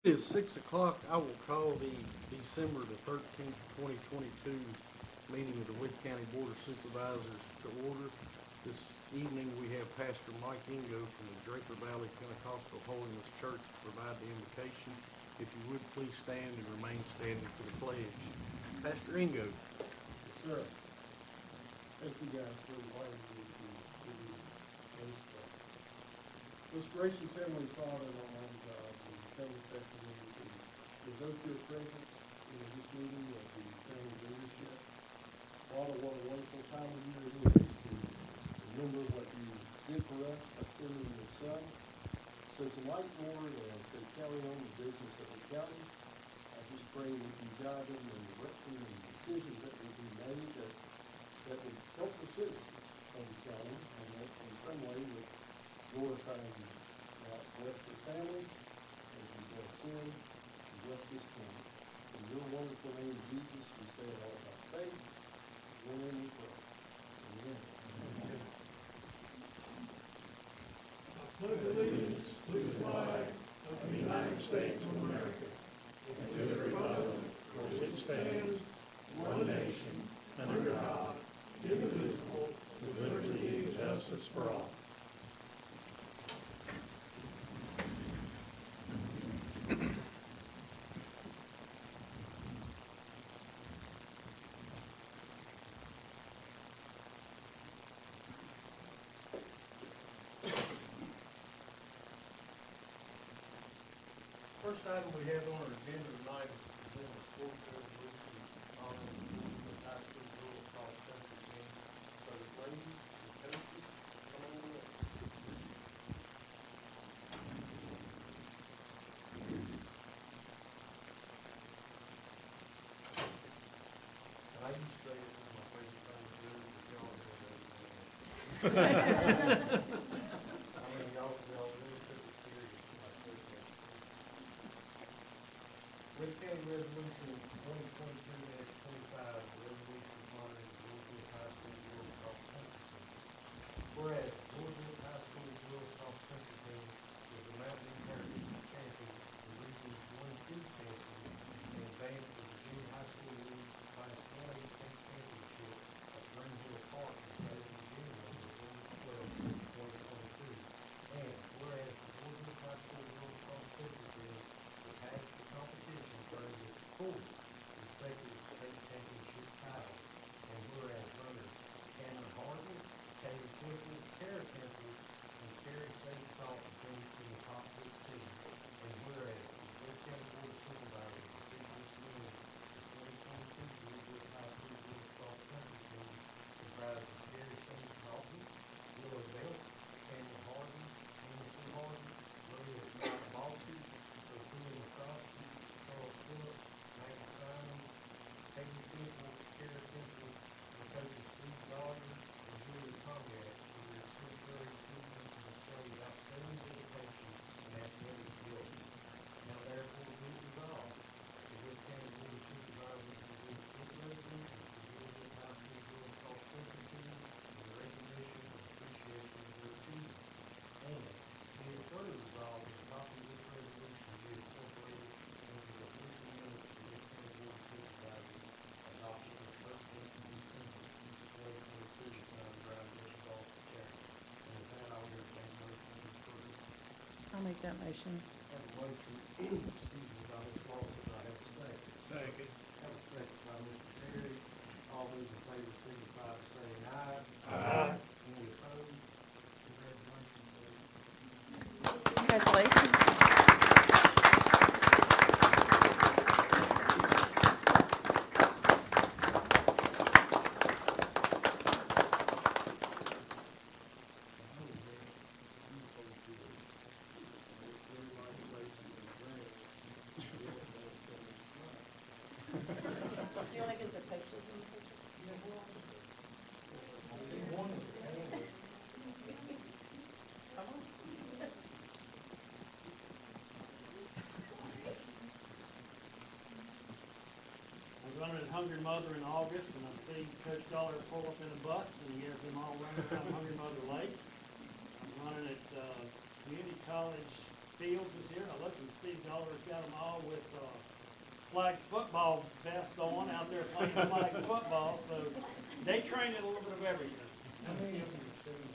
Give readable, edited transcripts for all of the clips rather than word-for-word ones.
It is 6 o'clock. I will call the December the 13th, 2022 meeting of the Wythe County Board of Supervisors to order. This evening we have Pastor Mike Ingo from the Draper Valley Pentecostal Holiness Church to provide the invocation. If you would, please stand and remain standing for the pledge. Pastor Ingo. Yes, sir. Thank you guys for inviting me to do this. Most gracious Heavenly Father and Almighty God, we thank you this afternoon to devote your presence in this meeting of the family leadership. Father, what a wonderful time of year it is to remember what you did for us by sending your Son. So tonight, Lord, as they carry on the business of the county, I just pray that you guide them in the direction and decisions that will be made that would help the citizens of the county and that in some way would glorify you. Now, bless the family as you bless them and bless this county. In your wonderful name, Jesus, we say it all by faith. In your name we pray. Amen. Amen. I pledge allegiance to the flag of the United States of America and to the republic for which it stands, one nation, under God, indivisible, with liberty and justice for all. First item we have on our agenda tonight is to present a sports resolution on the high school rural cross country team. So ladies and coaches, come on in. And I used to say this was my favorite thing to do, but y'all do it every day. I mean, y'all really took it serious. Wythe County Resolution 2022-25, resolution honoring Georgia High School Girls Cross Country Team. Whereas Georgia High School Girls Cross Country Team is the Mountain Heritage Champion, the Region 1-2 champion, and advanced to the Junior High School League Class 1A state championship at Green Hill Park in the state of Virginia on November 12, 2022. And whereas the Georgia High School Girls Cross Country Team passed the competition during its fourth consecutive state championship title, and whereas runners Cameron Harden, Taylor Temple, Tara Temple, and Terry Sage Dalton finished in the top 15, and whereas the Wythe County Board of Supervisors officially named the 2022 Georgia High School Girls Cross Country Team comprised of Terry Sage Dalton, Willow Belt, Cameron Harden, Anderson Harden, Maria Balky, Sophia McCroskey, Charles Phillips, Maggie Simon, Peggy Temple, Tara Temple, and coaches Steve Gardner and Julie Conrad for their exemplary achievements and displays outstanding dedication and athletic ability. Now therefore be it resolved, the Wythe County Board of Supervisors presents this resolution to Georgia High School Girls Cross Country Team in the recognition and appreciation of their achievements. And be it further resolved that a copy of this resolution be incorporated into the official minutes of the Wythe County Board of Supervisors adopted the first week of December, 2022, signed by Judge Dawson Chair. And with that, I'll entertain a motion to approve. I'll make that motion. I have a motion, excuse me, by Ms. Lawson, I have a second. Second. I have a second by Mr. Terry. All those in favor signify by saying aye. Aye. Any opposed? Congratulations, sir. Congratulations. Do you want to get the pictures in the picture? Come on. I was running at Hungry Mother in August, and I see Coach Dollar pull up in a bus, and he has them all running down Hungry Mother Lake. I'm running at Community College fields this year. I look, and Steve Dollar's got them all with, flag football vest on out there playing flag football, so they train in a little bit of everything. How many of them are sitting?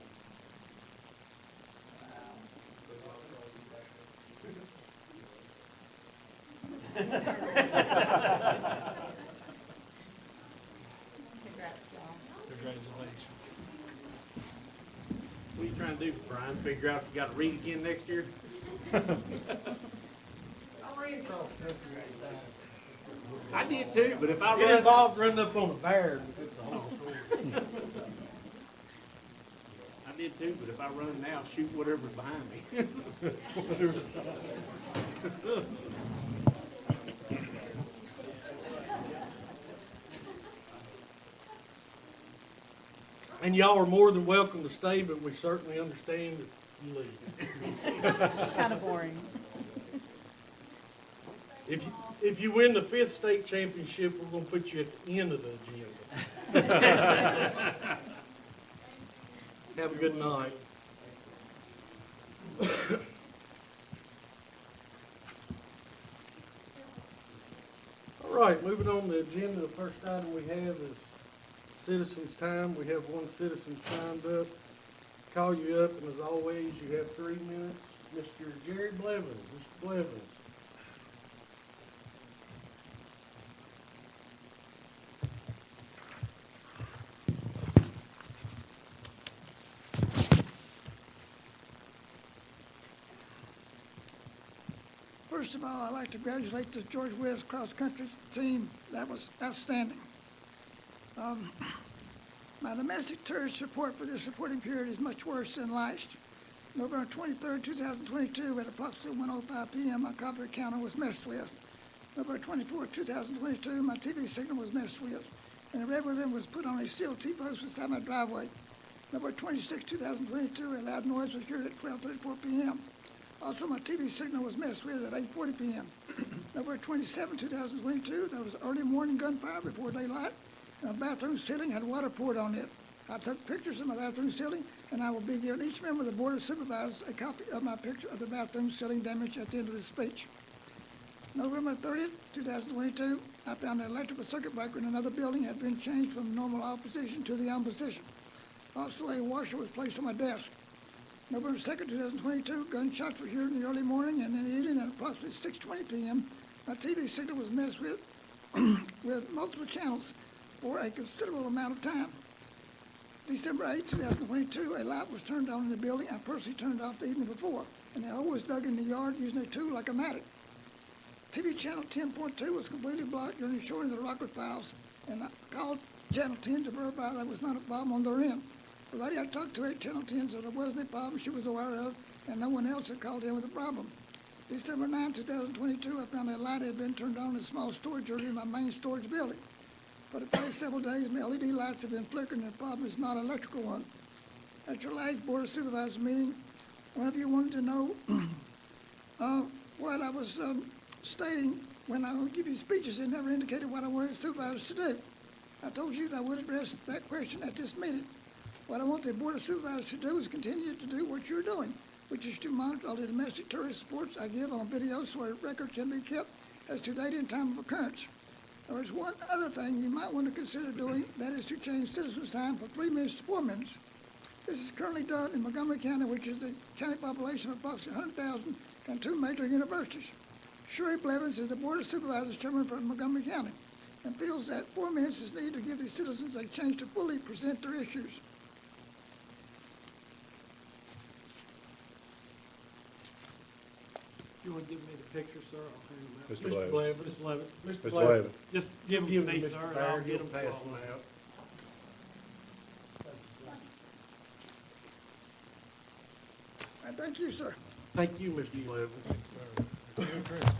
Congrats, y'all. Congratulations. What are you trying to do, Brian? Figure out if you gotta read again next year? I ran across country one time. I did too, but if I Get run, involved running up on a bear, it's a whole story. I did too, but if I run now, shoot whatever's behind me. And y'all are more than welcome to stay, but we certainly understand if you leave. Kind of boring. If you win the 5th state championship, we're gonna put you at the end of the agenda. Have a good night. All right, moving on to the agenda, the first item we have is citizens' time. We have one citizen signed up. Call you up, and as always, you have 3 minutes. Mr. Jerry Blevins. Mr. Blevins. First of all, I'd like to congratulate the George Wythe cross-country team. That was outstanding. My domestic tourist report for this reporting period is much worse than last. November 23rd, 2022, at approximately 1:05 p.m., my copper counter was messed with. November 24th, 2022, my TV signal was messed with, and a red ribbon was put on a steel T-post beside my driveway. November 26th, 2022, a loud noise was heard at 12:34 p.m. Also, my TV signal was messed with at 8:40 p.m. November 27, 2022, there was early morning gunfire before daylight, and a bathroom ceiling had water poured on it. I took pictures of my bathroom ceiling, and I will be giving each member of the Board of Supervisors a copy of my picture of the bathroom ceiling damage at the end of this speech. November 30th, 2022, I found an electrical circuit breaker in another building had been changed from normal off position to the on position. Also, a washer was placed on my desk. November 2nd, 2022, gunshots were heard in the early morning, and in the evening at approximately 6:20 p.m., my TV signal was messed with with multiple channels for a considerable amount of time. December 8, 2022, a light was turned on in the building I personally turned off the evening before, and a hole was dug in the yard using a tool like a mattock. TV channel 10.2 was completely blocked during the showing of the Rockford Files, and I called channel 10 to verify there was not a problem on their end. The lady I talked to at channel 10 said there wasn't a problem she was aware of, and no one else had called in with a problem. December 9, 2022, I found a light had been turned on in a small storage area in my main storage building. For the past several days, my LED lights have been flickering, and the problem is not an electrical one. At your last Board of Supervisors meeting, one of you wanted to know what I was stating when I would give you speeches and never indicated what I wanted the supervisors to do. I told you that I would address that question at this meeting. What I want the Board of Supervisors to do is continue to do what you're doing, which is to monitor all the domestic tourist reports I give on video so a record can be kept as to date and time of occurrence. There is one other thing you might want to consider doing, that is to change citizens' time from 3 minutes to 4 minutes. This is currently done in Montgomery County, which is the county population of approximately 100,000 and 2 major universities. Sherry Blevins is the Board of Supervisors chairman for Montgomery County and feels that 4 minutes is needed to give the citizens a chance to fully present their issues. You wanna give me the picture, sir? I'll hand them out. Mr. Mr. Blevins. Blevins. Mr. Blevins, Mr. Blevins. just give them to me, Mr. sir, and Bear, I'll get you'll them pass to them all. out. Thank you, sir. Thank you, Mr. Blevins. Merry Christmas.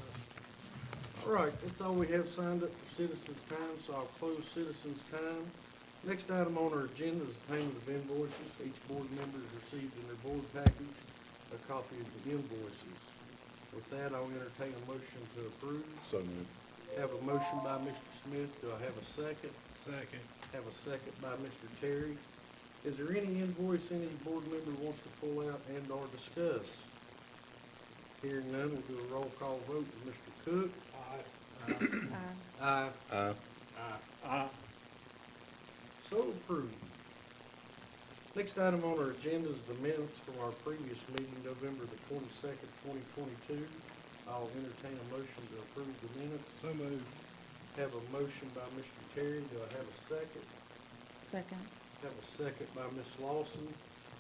All right, that's all we have signed up for citizens' time, so I'll close citizens' time. Next item on our agenda is the payment of invoices. Each board member has received in their board package a copy of the invoices. With that, I'll entertain a motion to approve. So moved. Have a motion by Mr. Smith. Do I have a second? Second. Have a second by Mr. Terry. Is there any invoice any board member wants to pull out and or discuss? Hearing none, we'll do a roll call vote. Mr. Cook? Aye. Aye. Aye. So approved. Next item on our agenda is the minutes from our previous meeting, November the 22nd, 2022. I'll entertain a motion to approve the minutes. So moved. Have a motion by Mr. Terry. Do I have a second? Second. Have a second by Ms. Lawson.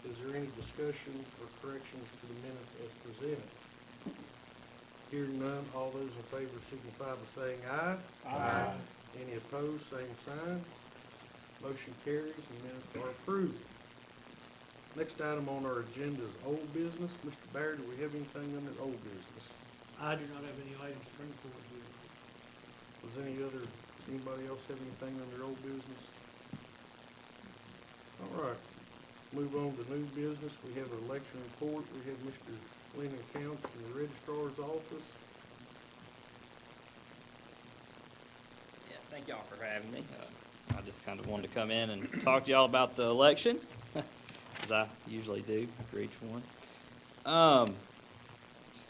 Is there any discussion or corrections to the minutes as presented? Hearing none, all those in favor signify by saying aye. Aye. Any opposed, same sign. Motion carries and minutes are approved. Next item on our agenda is old business. Mr. Barrett, do we have anything under old business? I do not have any items to bring forward here. Does anybody else have anything under old business? All right, move on to new business. We have an election report. We have Mr. Lennon Counts from the registrar's office. Yeah, thank y'all for having me. I just kind of wanted to come in and talk to y'all about the election, as I usually do after each one.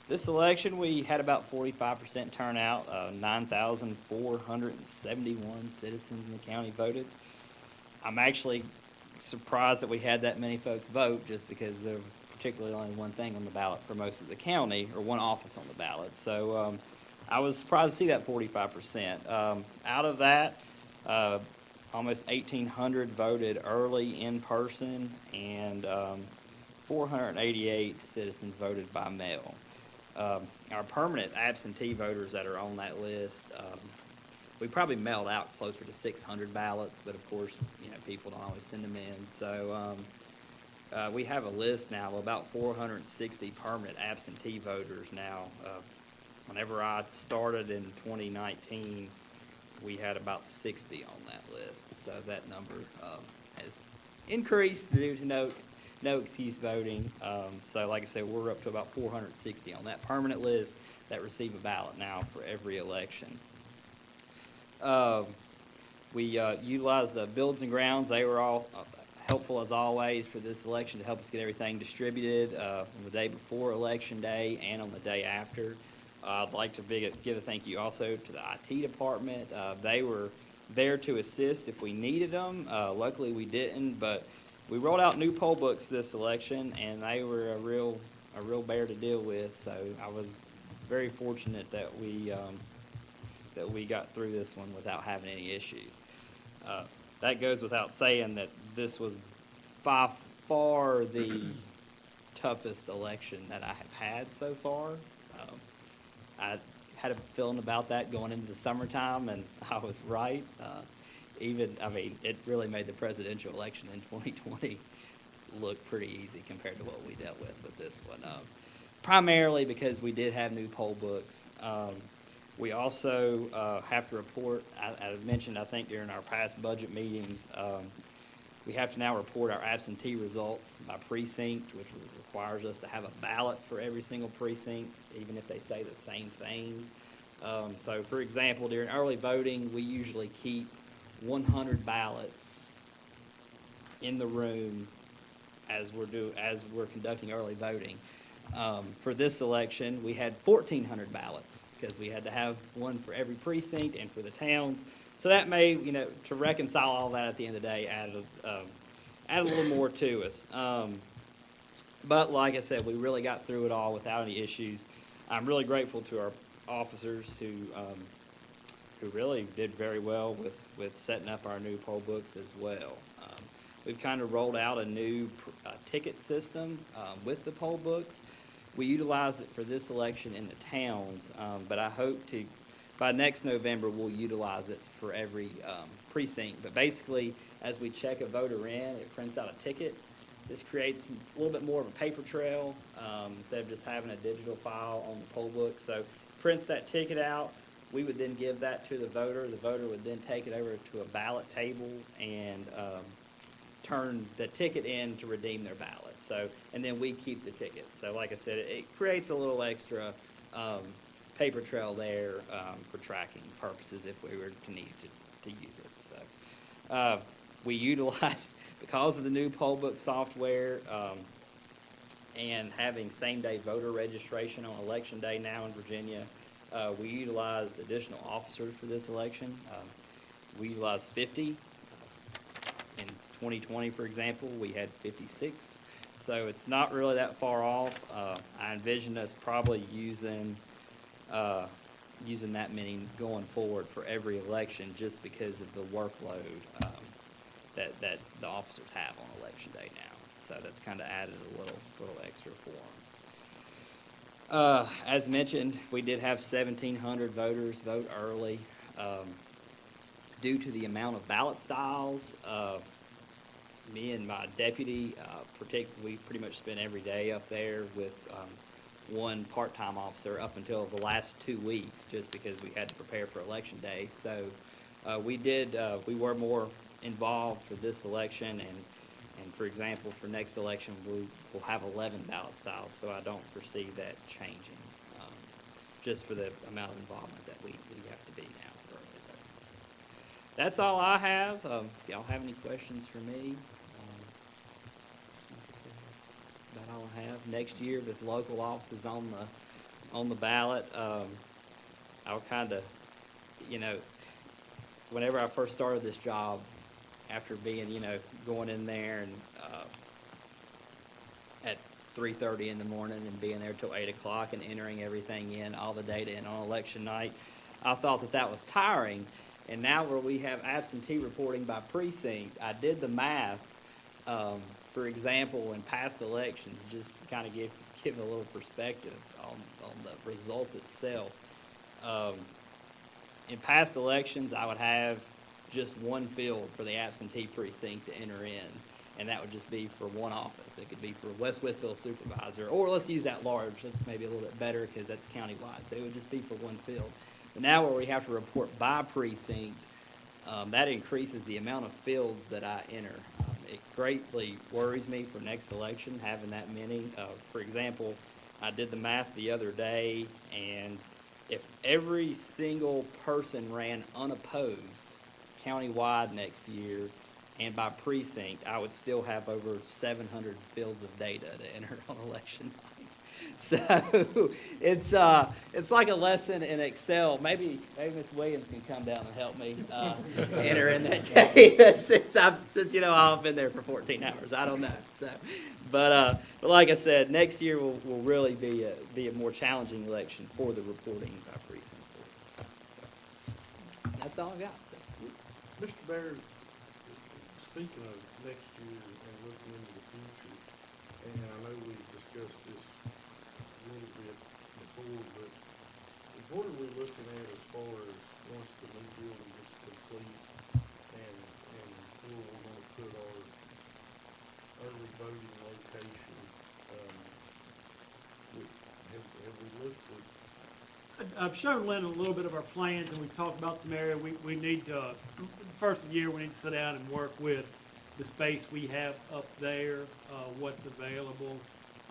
This election, we had about 45% turnout. 9,471 citizens in the county voted. I'm actually surprised that we had that many folks vote, just because there was particularly only one thing on the ballot for most of the county, or one office on the ballot. So I was surprised to see that 45%. Out of that, almost 1,800 voted early in person, and 488 citizens voted by mail. Our permanent absentee voters that are on that list, we probably mailed out closer to 600 ballots, but of course, people don't always send them in. So we have a list now of about 460 permanent absentee voters now. Whenever I started in 2019, we had about 60 on that list. So that number has increased due to no excuse voting. So like I said, we're up to about 460 on that permanent list that receive a ballot now for every election. We utilized Builds and Grounds. They were all helpful as always for this election to help us get everything distributed on the day before Election Day and on the day after. I'd like to give a thank you also to the IT department. They were there to assist if we needed them. Luckily we didn't, but we rolled out new poll books this election, and they were a real bear to deal with. So I was very fortunate that we got through this one without having any issues. That goes without saying that this was by far the toughest election that I have had so far. I had a feeling about that going into the summertime, and I was right. It really made the presidential election in 2020 look pretty easy compared to what we dealt with this one. Primarily because we did have new poll books. We also have to report, I mentioned, I think, during our past budget meetings, we have to now report our absentee results by precinct, which requires us to have a ballot for every single precinct, even if they say the same thing. So, for example, during early voting, we usually keep 100 ballots in the room as we're conducting early voting. For this election, we had 1,400 ballots because we had to have one for every precinct and for the towns. So that may, to reconcile all that at the end of the day, add a little more to us. But like I said, we really got through it all without any issues. I'm really grateful to our officers who really did very well with setting up our new poll books as well. We've kind of rolled out a new ticket system with the poll books. We utilized it for this election in the towns, but I hope by next November, we'll utilize it for every precinct. But basically, as we check a voter in, it prints out a ticket. This creates a little bit more of a paper trail instead of just having a digital file on the poll book. So prints that ticket out. We would then give that to the voter. The voter would then take it over to a ballot table and turn the ticket in to redeem their ballot. So, and then we keep the ticket. So like I said, it creates a little extra paper trail there for tracking purposes if we were to need to use it. So we utilized, because of the new poll book software, and having same-day voter registration on Election Day now in Virginia, we utilized additional officers for this election. We utilized 50. In 2020, for example, we had 56. So it's not really that far off. I envision us probably using that many going forward for every election just because of the workload that the officers have on Election Day now. So that's kind of added a little extra for them. As mentioned, we did have 1,700 voters vote early. Due to the amount of ballot styles, me and my deputy, we pretty much spent every day up there with one part-time officer up until the last 2 weeks, just because we had to prepare for Election Day. So we were more involved for this election, and for example, for next election, we'll have 11 ballot styles, so I don't foresee that changing, just for the amount of involvement that we have to be now for early voting. So that's all I have. If y'all have any questions for me? Like I said, that's about all I have. Next year, with local offices on the ballot, I'll kind of, whenever I first started this job, after being, going in there and at 3:30 in the morning and being there till 8 o'clock and entering everything in, all the data in on election night, I thought that was tiring. And now where we have absentee reporting by precinct, I did the math. For example, in past elections, just to kind of give a little perspective on the results itself. In past elections, I would have just one field for the absentee precinct to enter in, and that would just be for one office. It could be for West Wytheville Supervisor, or let's use at large. That's maybe a little bit better because that's countywide, so it would just be for one field. But now where we have to report by precinct, that increases the amount of fields that I enter. It greatly worries me for next election, having that many. For example, I did the math the other day, and if every single person ran unopposed countywide next year and by precinct, I would still have over 700 fields of data to enter on election night. So it's like a lesson in Excel. Maybe Ms. Williams can come down and help me enter in that data since I've been there for 14 hours. I don't know. So, but like I said, next year will really be a more challenging election for the reporting by precinct. So that's all I got. So. Mr. Baird, speaking of next year and looking into the future, and I know we've discussed this a little bit before, but what are we looking at as far as once the new building is complete and where we're gonna put our early voting location? Have we looked at? I've shown Lynn a little bit of our plans, and we've talked about some area we need to, first of the year, we need to sit down and work with the space we have up there, what's available.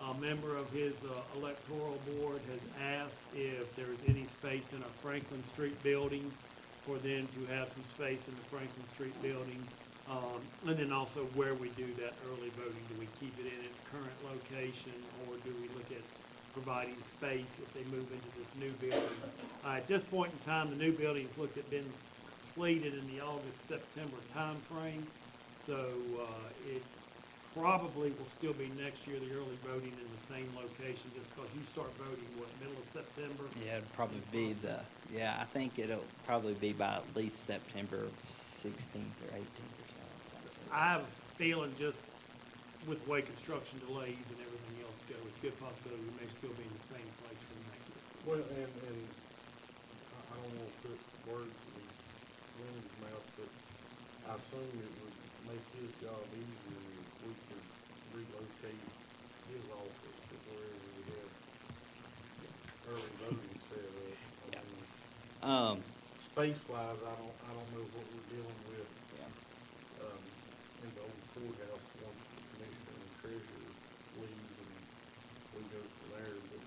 A member of his electoral board has asked if there's any space in a Franklin Street building for them to have some space in the Franklin Street building. And then also where we do that early voting. Do we keep it in its current location, or do we look at providing space if they move into this new building? At this point in time, the new building's been completed in the August-September timeframe, so it probably will still be next year, the early voting in the same location, just because you start voting, middle of September? Yeah, it'd probably be I think it'll probably be by at least September 16th or 18th or something. I have a feeling, just with the way construction delays and everything else go, it's a good possibility we may still be in the same place for the next year. Well, and I don't want to put words in Lynn's mouth, but I assume it would make his job easier if we could relocate his office to wherever we have early voting set up. I mean, space-wise, I don't know what we're dealing with in the old courthouse once the commissioner and treasurer leave and we go from there, but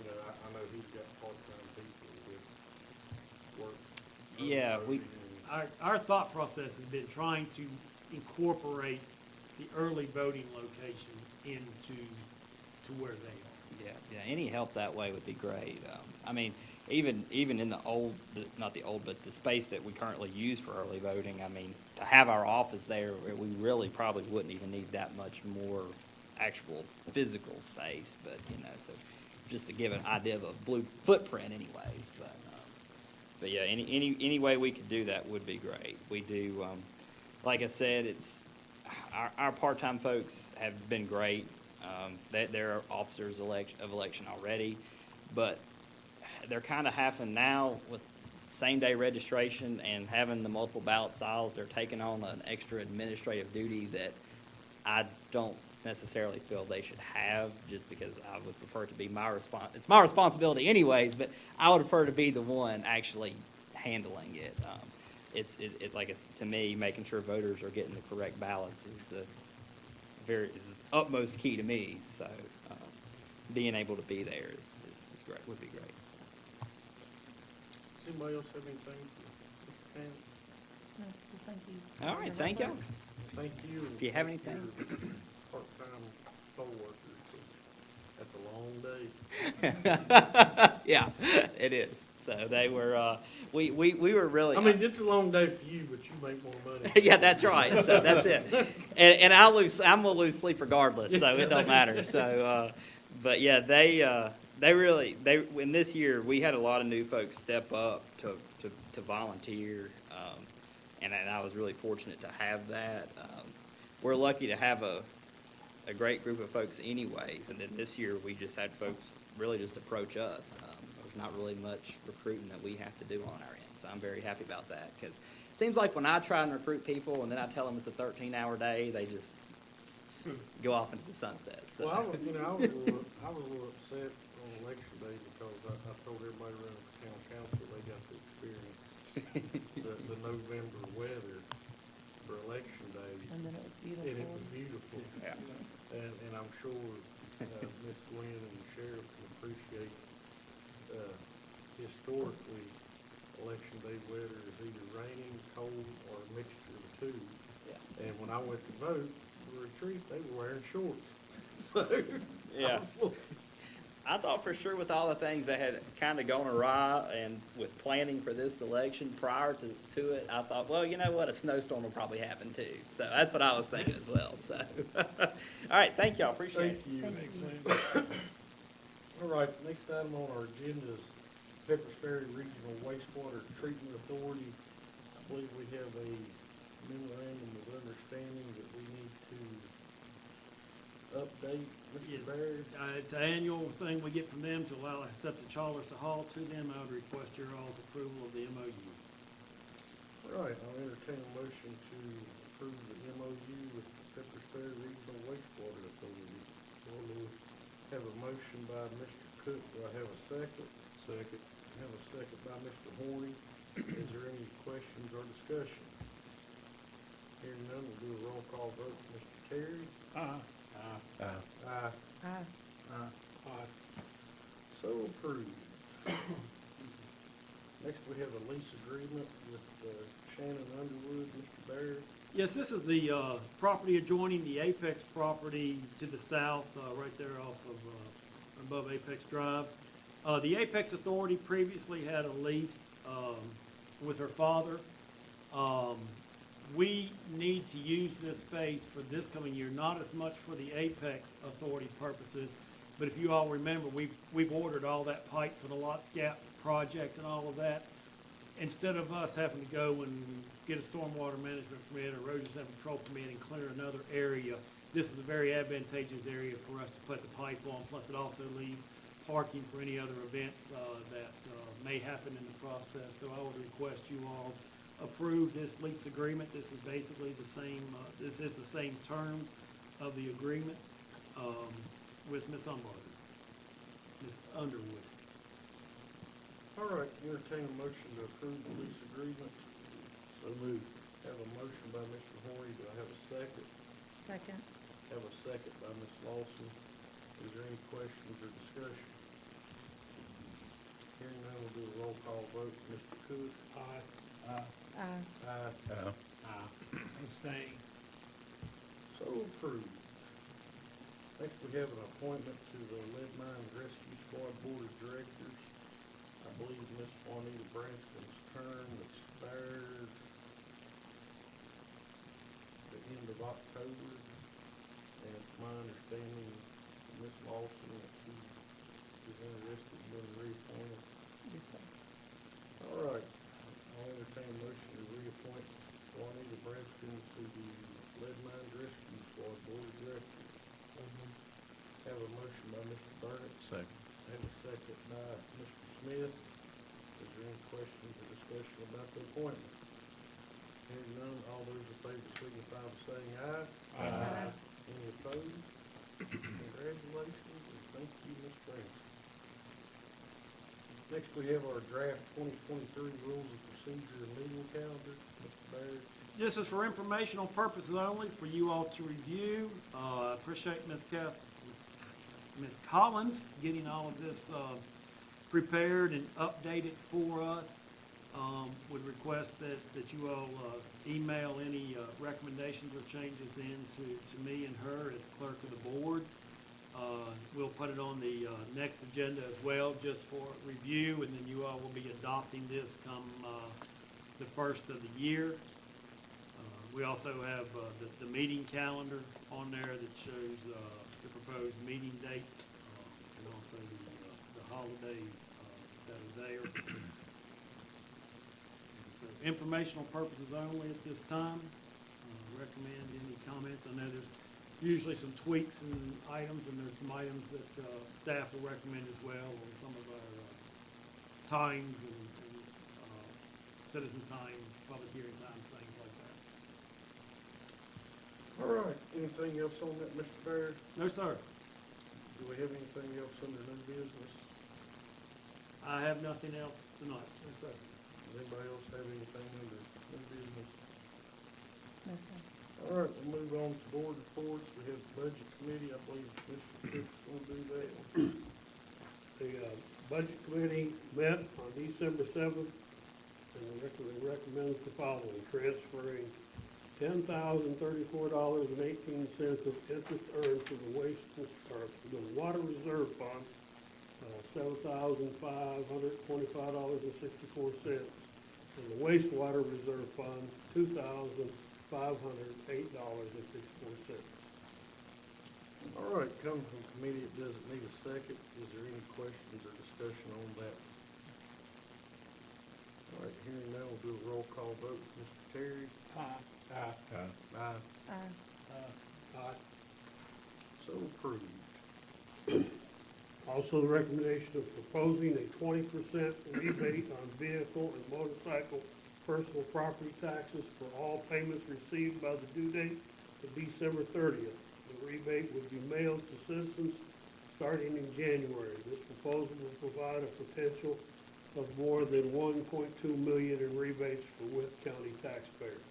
I know he's got part-time people that work. Yeah, Our thought process has been trying to incorporate the early voting location to where they are. Yeah, any help that way would be great. I mean, even in the not the old, but the space that we currently use for early voting, I mean, to have our office there, we really probably wouldn't even need that much more actual physical space, but, so just to give an idea of a blue footprint anyways, but yeah, any way we could do that would be great. We do, like I said, our part-time folks have been great. They're officers of election already, but they're kind of having now with same-day registration and having the multiple ballot styles, they're taking on an extra administrative duty that I don't necessarily feel they should have, just because I would prefer it to be it's my responsibility anyways, but I would prefer to be the one actually handling it. To me, making sure voters are getting the correct ballots is utmost key to me, so being able to be there is great, would be great. Does anybody else have anything? Mr. Cannon? No, just thank you. All right, thank y'all. Thank you. and If you have thank anything. your Part-time poll workers. That's a long day. Yeah, it is. So they were, we were really. I mean, it's a long day for you, but you make more money. Yeah, that's right. So that's it. And I'm gonna lose sleep regardless, so it don't matter. So, but yeah, in this year, we had a lot of new folks step up to volunteer. And I was really fortunate to have that. We're lucky to have a great group of folks anyways. And then this year, we just had folks really just approach us. There's not really much recruiting that we have to do on our end. So I'm very happy about that, because it seems like when I try and recruit people and then I tell them it's a 13-hour day, they just go off into the sunset. So. Well, I was a little upset on election day because I told everybody around the town council they got to experience the November weather for election day. And then it was beautiful. And it was beautiful. Yeah. And I'm sure Ms. Gwen and the sheriff can appreciate, historically, election day weather is either raining, cold, or a mixture of the two. Yeah. And when I went to vote for retreat, they were wearing shorts. So, Yeah. I thought for sure with all the things that had kind of gone awry and with planning for this election prior to it, I thought, well, you know what, a snowstorm will probably happen too. So that's what I was thinking as well. So, all right, thank y'all, appreciate it. Thank you. Thank you. All right, next item on our agenda is Pepperidge Ferry Regional Wastewater Treatment Authority. I believe we have a memorandum of understanding that we need to update. Yeah. Mr. Barry? It's an annual thing we get from them to allow septic haulers to haul to them. I would request your all's approval of the MOU. All right, I'll entertain a motion to approve the MOU with Pepperidge Ferry Regional Wastewater Authority. We'll have a motion by Mr. Cook. Do I have a second? Second. Have a second by Mr. Horny. Is there any questions or discussion? Hearing none, we'll do a roll call vote. Mr. Terry? Aye. So approved. Next, we have a lease agreement with Shannon Underwood. Mr. Barrett? Yes, this is the property adjoining the Apex property to the south, right there off of, above Apex Drive. The Apex Authority previously had a lease with her father. We need to use this space for this coming year, not as much for the Apex Authority purposes, but if you all remember, we've ordered all that pipe for the lot scout project and all of that. Instead of us having to go and get a stormwater management permit, erosion sediment control permit, and clear another area, this is a very advantageous area for us to put the pipe on. Plus, it also leaves parking for any other events that may happen in the process. So I would request you all approve this lease agreement. This is basically the same, this is the same terms of the agreement with Ms. Underwood. All right, entertain a motion to approve the lease agreement. So moved. Have a motion by Mr. Horny. Do I have a second? Second. Have a second by Ms. Lawson. Is there any questions or discussion? Hearing none, we'll do a roll call vote. Mr. Cook? Aye. Aye. Aye. Abstain. So So approved. Next, we have an appointment to the Lead Mine Rescue Squad Board of Directors. I believe Miss Juanita Branston's term expired the end of October, and it's my understanding, Miss Lawson, that she is interested in being reappointed. Yes, sir. All right, I'll entertain a motion to reappoint Juanita Branston to the Lead Mine Rescue Squad Board of Directors. Have a motion by Mr. Burnett. Second. Have a second by Mr. Smith. Is there any questions or discussion about the appointment? Hearing none, all those in favor signify by saying aye. Aye. Any opposed? Congratulations, and thank you, Ms. Branston. Next, we have our draft 2023 Rules of Procedure and Meeting Calendar. Mr. Baird. This is for informational purposes only, for you all to review. I appreciate Ms. Collins getting all of this prepared and updated for us. Would request that you all email any recommendations or changes in to me and her as clerk of the board. We'll put it on the next agenda as well, just for review, and then you all will be adopting this come the first of the year. We also have the meeting calendar on there that shows the proposed meeting dates and also the holidays that are there. So informational purposes only at this time. Recommend any comments. I know there's usually some tweaks and items, and there's some items that staff will recommend as well on some of our times and citizen time, public hearing times, things like that. All right, anything else on that, Mr. Baird? No, sir. Do we have anything else under new business? I have nothing else tonight. No, sir. Does anybody else have anything under new business? No, sir. All right, we'll move on to board reports. We have the budget committee. I believe Mr. Cook's gonna do that one. The Budget Committee met on December 7th, and recommends the following: transferring $10,034.18 of interest earned to the the Water Reserve Fund, $7,525.64, and the Wastewater Reserve Fund, $2,508.64. All right, coming from committee, it doesn't need a second. Is there any questions or discussion on that? All right, hearing now, we'll do a roll call vote. Mr. Terry? Aye. Aye. Aye. Aye. So approved. Also, the recommendation of proposing a 20% rebate on vehicle and motorcycle personal property taxes for all payments received by the due date of December 30th. The rebate would be mailed to citizens starting in January. This proposal will provide a potential of more than $1.2 million in rebates for Wythe County taxpayers.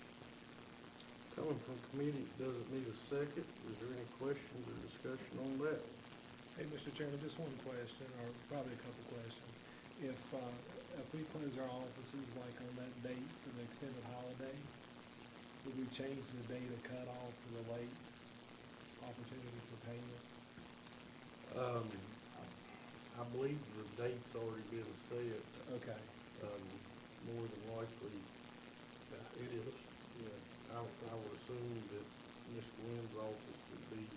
Coming from committee, it doesn't need a second. Is there any questions or discussion on that? Hey, Mr. Chairman, just one question, or probably a couple questions. If we close our offices like on that date for the extended holiday, would we change the date of cutoff for the late opportunity for payment? I believe the date's already been set. Okay. More than likely, It is. yeah, I would assume that Ms. Gwynn's office would be,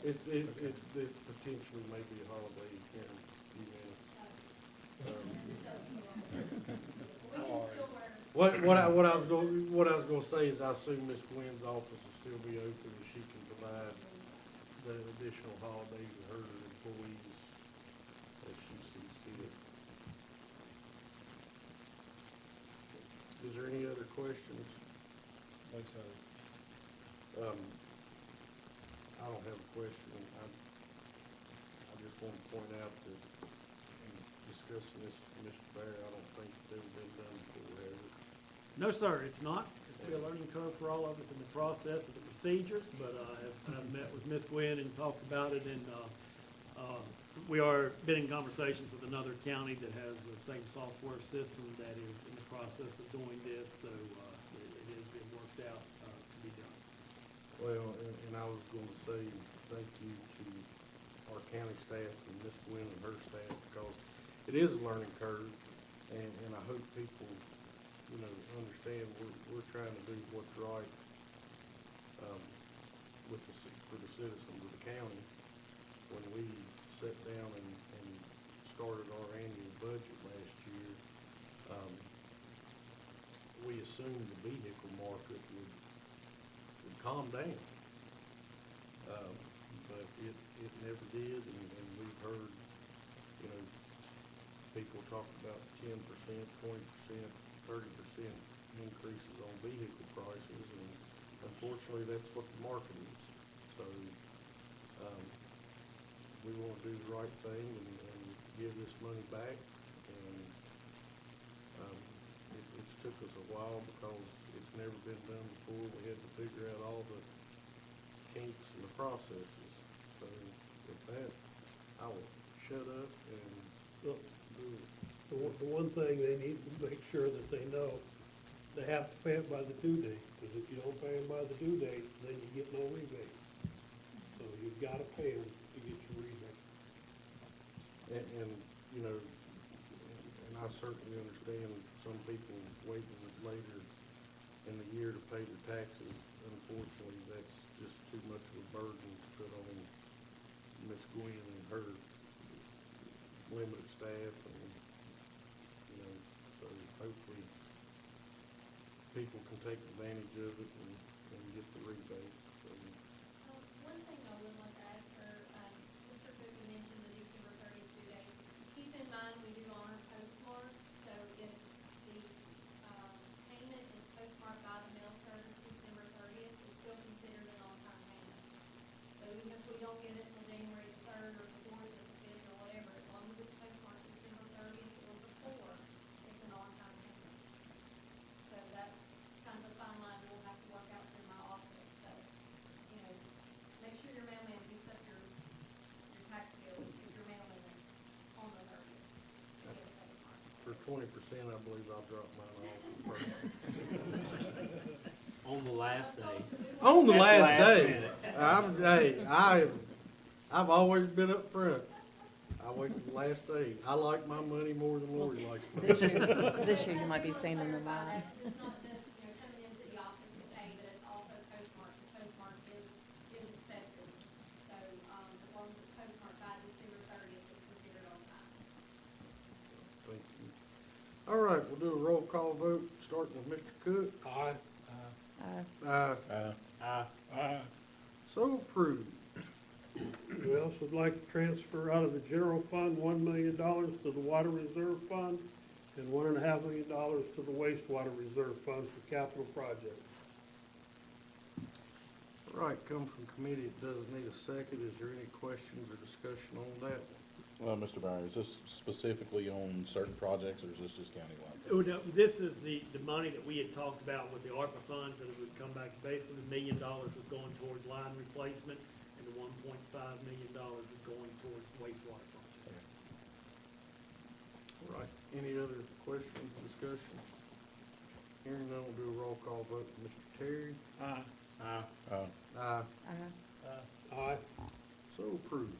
it potentially may be a holiday in a few minutes. What I was gonna say is I assume Ms. Gwynn's office will still be open and she can provide the additional holidays to her employees as she sees fit. Is there any other questions? No, sir. I don't have a question. I just want to point out that in discussing this with Mr. Bear, I don't think it's ever been done before, has it? No, sir, it's not. It's a learning curve for all of us in the process of the procedures, but I've met with Ms. Gwynn and talked about it, and We are been in conversations with another county that has the same software system that is in the process of doing this, so it is being worked out to be done. Well, and I was gonna say thank you to our county staff and Ms. Gwen and her staff, because it is a learning curve, and I hope people, you know, understand we're trying to do what's right, for the citizens of the county. When we sat down and started our annual budget last year, we assumed the vehicle market would calm down. But it never did, and we've heard, you know, people talk about 10%, 20%, 30% increases on vehicle prices, and unfortunately, that's what the market is. So, we wanna do the right thing and give this money back, and, it's took us a while because it's never been done before. We had to figure out all the kinks and the processes. So with that, I will shut up and Well, do it. the one thing they need to make sure that they know, they have to pay it by the due date, because if you don't pay them by the due date, then you get no rebate. So you've gotta pay them to get your rebate. And, you know, and I certainly understand some people waiting later in the year to pay their taxes. Unfortunately, that's just too much of a burden to put on Miss Gwen and her limited staff, and, you know, so hopefully people can take advantage of it and get the rebate, so. One thing I would like to ask her, Mr. Cook mentioned the December 30th due date. Keep in mind, we do honor postmarks, so if the, payment is postmarked by the mail service December 30th, it's still considered an on-time payment. So even if we don't get it until January the 3rd or the 4th or the 5th or whatever, as long as it's postmarked December 30th or before, it's an on-time payment. So that's kind of a fine line we'll have to work out through my office, so, you know, make sure your mailman picks up your tax bill if you're mailing it on the 30th. to get it postmarked. For 20%, I believe I'll drop mine off first. On the last day. On the At the last last day. minute. I've always been up front. I wait till the last day. I like my money more than Lori likes mine. This year you might be standing in line. It's not just, you know, coming into the office to pay, but it's also postmarked. The postmark is accepted. So, as long as it's postmarked by December 30th, it's considered on time. Thank you. All right, we'll do a roll call vote, starting with Mr. Cook. Aye. So approved. We also would like to transfer out of the general fund $1 million to the water reserve fund and $1.5 million to the wastewater reserve fund for capital projects. All right, come from committee, it doesn't need a second. Is there any questions or discussion on that one? Well, Mr. Barry, is this specifically on certain projects, or is this just countywide? Oh, no, this is the money that we had talked about with the ARPA funds, that it would come back. Basically, $1 million was going towards line replacement, and the $1.5 million is going towards wastewater projects. All right, any other questions, discussion? Hearing none, we'll do a roll call vote. Mr. Terry? Aye. Aye. Aye. So approved.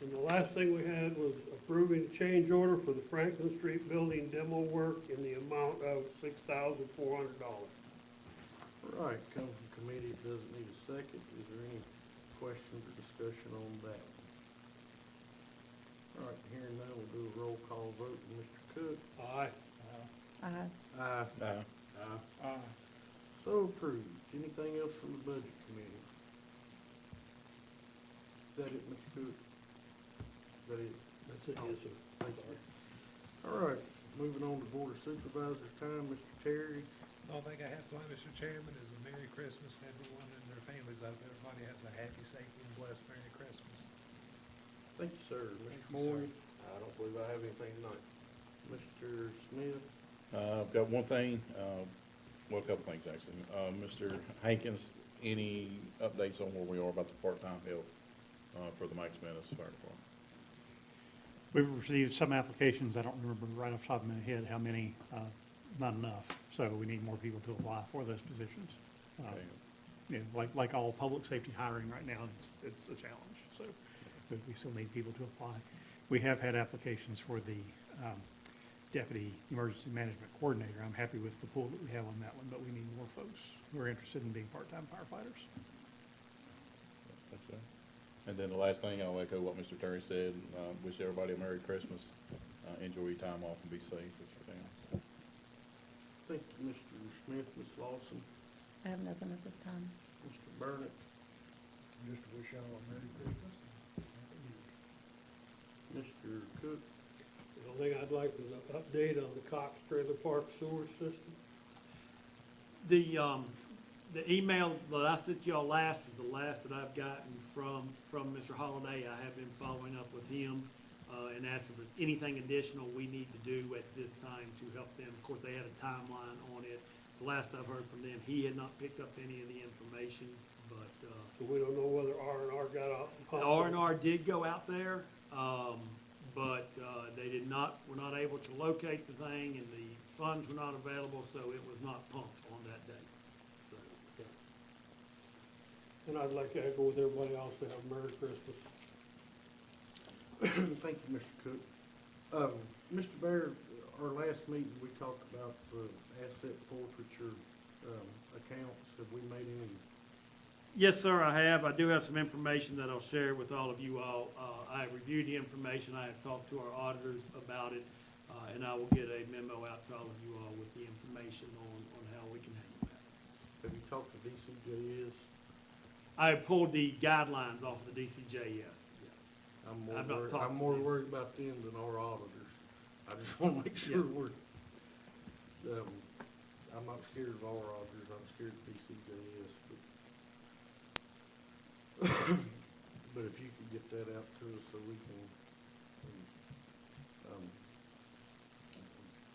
And the last thing we had was approving a change order for the Franklin Street building demo work in the amount of $6,400. All right, come from committee, it doesn't need a second. Is there any questions or discussion on that? All right, hearing none, we'll do a roll call vote. Mr. Cook? Aye. Aye. Aye. So approved. Anything else from the budget committee? Is that it, Mr. Cook? Is that it? That's it, yes, sir. Thank you. All right, moving on to Board of Supervisors time. Mr. Terry? The only thing I have to line, Mr. Chairman, is a Merry Christmas to everyone and their families. I hope everybody has a happy, safe, and blessed Merry Christmas. Thank you, sir. Thank Mr. you, Moore? sir. I don't believe I have anything tonight. Mr. Smith? I've got one thing, well, a couple things, actually. Mr. Hankins, any updates on where we are about the part-time help, for the Mike Smith Fire Department? We've received some applications. I don't remember right off the top of my head how many, not enough. So we need more people to apply for those positions. You know, like all public safety hiring right now, it's a challenge. So we still need people to apply. We have had applications for the Deputy Emergency Management Coordinator. I'm happy with the pool that we have on that one, but we need more folks who are interested in being part-time firefighters. That's right. And then the last thing, I'll echo what Mr. Terry said. Wish everybody a Merry Christmas. Enjoy your time off and be safe with your family. Thank you, Mr. Smith, Ms. Lawson, I have nothing at this time. Mr. Burnett, Just to wish y'all a Merry Christmas. Mr. Cook. The only thing I'd like is an update on the Cox Trailer Park sewer system. The email that I sent y'all last is the last that I've gotten from Mr. Holliday. I have been following up with him, and asking for anything additional we need to do at this time to help them. Of course, they had a timeline on it. The last I've heard from them, he had not picked up any of the information, but, So we don't know whether R&R got out. R&R did go out there, but they were not able to locate the thing, and the funds were not available, so it was not pumped on that day. So, And I'd like to echo with everybody else to have a Merry Christmas. Thank you, Mr. Cook. Mr. Baird, our last meeting, we talked about the asset forfeiture, accounts. Have we made any? yes, sir, I have. I do have some information that I'll share with all of you all. I have reviewed the information. I have talked to our auditors about it, and I will get a memo out to all of you all with the information on how we can handle that. Have you talked to DCJS? I have pulled the guidelines off of the DCJS, yes. I've not talked I'm to more them. worried about them than our auditors. I just wanna make sure Yeah. I'm not scared of our auditors, I'm scared of DCJS, but if you could get that out to us so we can,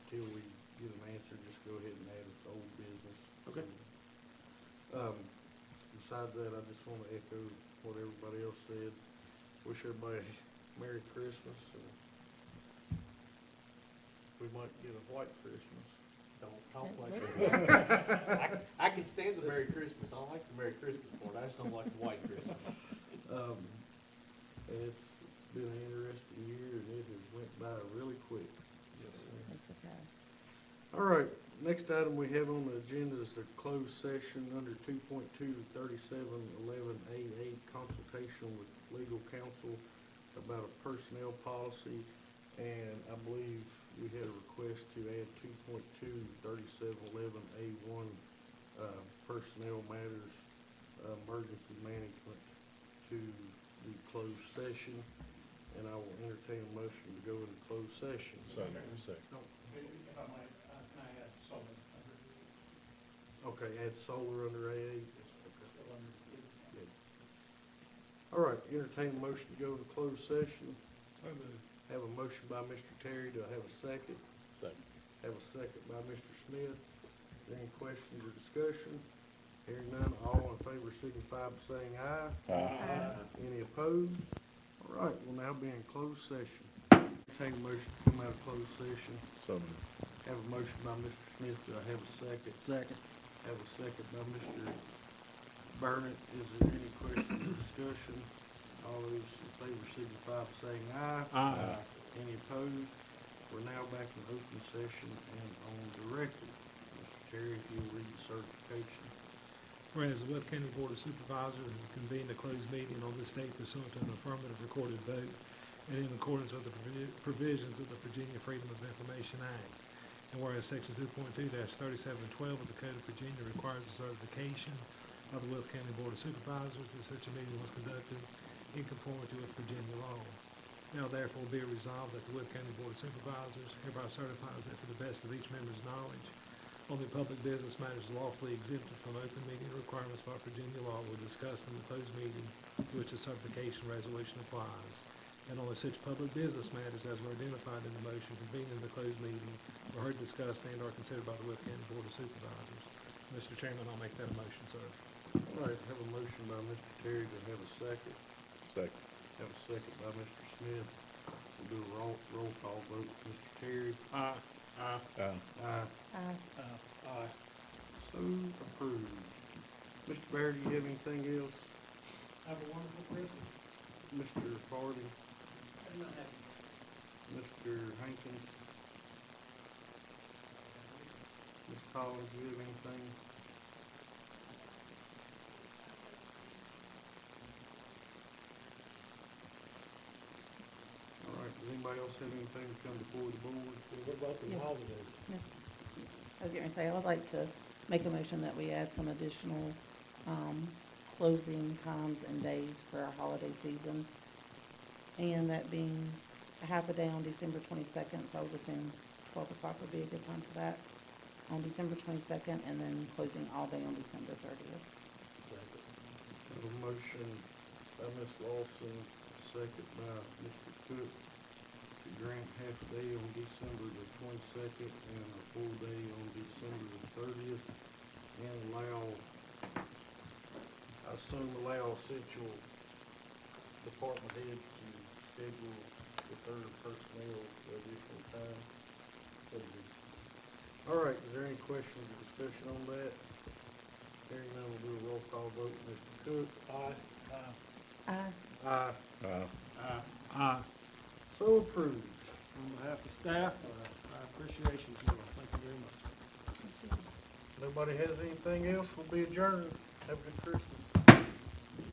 until we get an answer, just go ahead and add it to old business. Okay. Besides that, I just wanna echo what everybody else said. Wish everybody Merry Christmas, and we might get a white Christmas. Don't talk like that. I can stand the Merry Christmas. I like the Merry Christmas part. I just don't like the white Christmas. And it's been an interesting year, and it has went by really quick. Yes, it has. All right, next item we have on the agenda is the closed session under 2.23711A8, consultation with legal counsel about a personnel policy, and I believe we had a request to add 2.23711A1, personnel matters, emergency management to the closed session, and I will entertain a motion to go into closed session. Second. Okay, add solar under A8? Good. All right, entertain a motion to go into closed session. So moved. Have a motion by Mr. Terry, do I have a second? Second. Have a second by Mr. Smith. Any questions or discussion? Hearing none, all in favor signify by saying aye. Any opposed? All right, we'll now be in closed session. Entertain a motion to come out of closed session. So moved. Have a motion by Mr. Smith, do I have a second? Second. Have a second by Mr. Burnett. Is there any questions or discussion? All those in favor signify by saying aye. Aye. Any opposed? We're now back in open session and on the record. Mr. Terry, if you'll read the certification. Whereas the Wythe County Board of Supervisors has convened a closed meeting on this date pursuant to an affirmative recorded vote and in accordance with the provisions of the Virginia Freedom of Information Act. And whereas Section 2.2-3712 of the Code of Virginia requires the certification of the Wythe County Board of Supervisors that such a meeting was conducted in conformity with Virginia law. Now therefore be it resolved that the Wythe County Board of Supervisors hereby certifies that to the best of each member's knowledge, only public business matters lawfully exempted from open meeting requirements by Virginia law were discussed in the closed meeting to which the certification resolution applies. And only such public business matters as were identified in the motion convened in the closed meeting were heard, discussed, and are considered by the Wythe County Board of Supervisors. Mr. Chairman, I'll make that a motion, sir. All right, have a motion by Mr. Terry to have a second. Second. Have a second by Mr. Smith. we'll do a roll call vote. Mr. Terry? Aye. Aye. Aye. So approved. Mr. Bear, do you have anything else? Have a wonderful Christmas. Mr. Farthing? Mr. Hankins? Ms. Collins, do you have anything? All right, does anybody else have anything to come before the board? What about the Yes. holidays? Yes. I was going to say, I would like to make a motion that we add some additional closing times and days for our holiday season. And that being a half a day on December 22nd, so I would assume 12 o'clock would be a good time for that, on December 22nd, and then closing all day on December 30th. Have a motion by Ms. Lawson, second by Mr. Cook, to grant half a day on December the 22nd and a full day on December the 30th, and I assume allow essential department heads to schedule with their personnel for additional time. All right, is there any questions or discussion on that? Hearing none, we'll do a roll call vote. Mr. Cook? Aye. Aye. Aye. Aye. Aye. So approved. On behalf of staff, our appreciation to you. Thank you very much. Nobody has anything else, we'll be adjourned. Have a good Christmas.